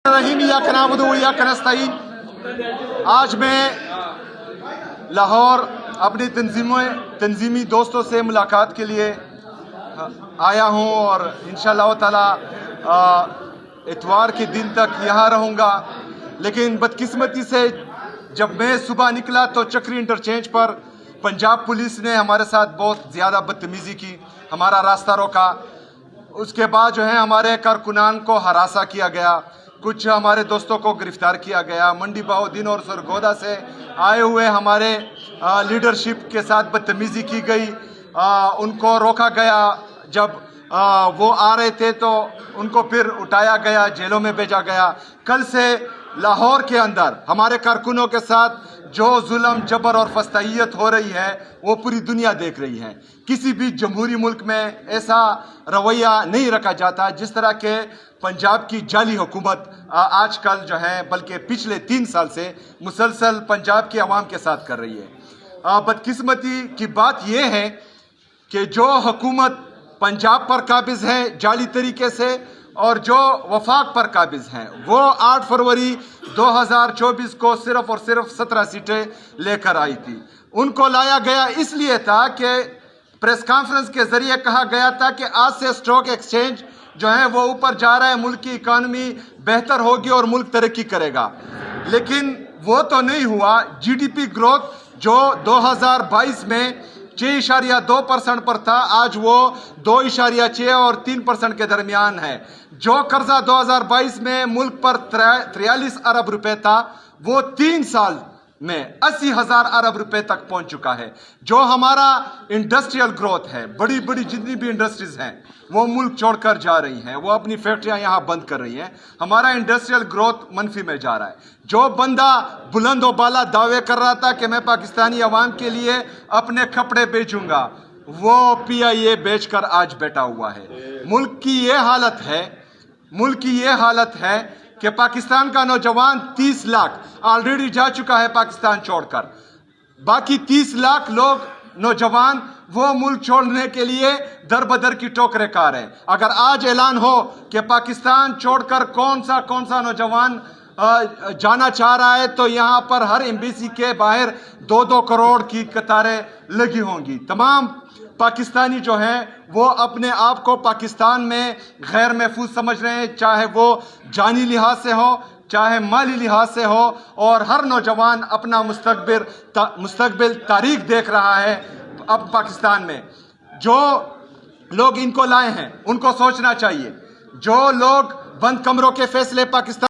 रहीम इय्याक नअबुदु व इय्याक नस्तईन। आज मैं लाहौर अपनी तंजीमी दोस्तों से मुलाकात के लिए आया हूं और इंशाअल्लाह ताला इतवार के दिन तक यहाँ रहूँगा। लेकिन बदकिस्मती से जब मैं सुबह निकला तो चक्री इंटरचेंज पर पंजाब पुलिस ने हमारे साथ बहुत ज़्यादा बदतमीज़ी की, हमारा रास्ता रोका। उसके बाद जो है हमारे कारकुनान को हरासा किया गया, कुछ हमारे दोस्तों को गिरफ्तार किया गया। मंडी बहाउद्दीन और सरगोदा से आए हुए हमारे लीडरशिप के साथ बदतमीज़ी की गई, उनको रोका गया। जब वो आ रहे थे तो उनको फिर उठाया गया, जेलों में भेजा गया। कल से लाहौर के अंदर हमारे कारकुनों के साथ जो जुल्म, जबर और फस्तायत हो रही है वो पूरी दुनिया देख रही है। किसी भी जमहूरी मुल्क में ऐसा रवैया नहीं रखा जाता जिस तरह के पंजाब की जाली हुकूमत आजकल जो है, बल्कि पिछले 3 साल से मुसलसल पंजाब की आवाम के साथ कर रही है। बदकिस्मती की बात यह है कि जो हुकूमत पंजाब पर काबिज है जाली तरीके से और जो वफाक पर काबिज हैं वो 8 फरवरी 2024 को सिर्फ और सिर्फ 17 सीटें लेकर आई थी। उनको लाया गया इसलिए था कि प्रेस कॉन्फ्रेंस के जरिए कहा गया था कि आज से स्टॉक एक्सचेंज जो है वो ऊपर जा रहा है, मुल्क की इकानमी बेहतर होगी और मुल्क तरक्की करेगा। लेकिन वो तो नहीं हुआ। जीडीपी ग्रोथ जो 2022 में 6.2% पर था, आज वो 2.6 और 3% के दरमियान है। जो कर्जा 2022 में मुल्क पर 43 अरब रुपए था वो 3 साल में 80,000 अरब रुपए तक पहुंच चुका है। जो हमारा इंडस्ट्रियल ग्रोथ है, बड़ी बड़ी जितनी भी इंडस्ट्रीज हैं वो मुल्क छोड़कर जा रही हैं, वो अपनी फैक्ट्रियां यहाँ बंद कर रही हैं। हमारा इंडस्ट्रियल ग्रोथ मनफी में जा रहा है। जो बंदा बुलंद व बाला दावे कर रहा था कि मैं पाकिस्तानी अवाम के लिए अपने कपड़े बेचूंगा, वो PIA बेचकर आज बैठा हुआ है। मुल्क की ये हालत है कि पाकिस्तान का नौजवान 30 लाख ऑलरेडी जा चुका है पाकिस्तान छोड़कर। बाकी 30 लाख लोग नौजवान वो मुल्क छोड़ने के लिए दर बदर की टोकरे खा रहे हैं। अगर आज ऐलान हो कि पाकिस्तान छोड़कर कौन सा नौजवान जाना चाह रहा है तो यहाँ पर हर एम्बेसी के बाहर 2-2 करोड़ की कतारें लगी होंगी। तमाम पाकिस्तानी जो हैं वो अपने आप को पाकिस्तान में गैर महफूज समझ रहे हैं, चाहे वो जानी लिहाज से हो चाहे माली लिहाज से हो। और हर नौजवान अपना मुस्तकबिल तारीख देख रहा है। अब पाकिस्तान में जो लोग इनको लाए हैं उनको सोचना चाहिए। जो लोग बंद कमरों के फैसले पाकिस्तान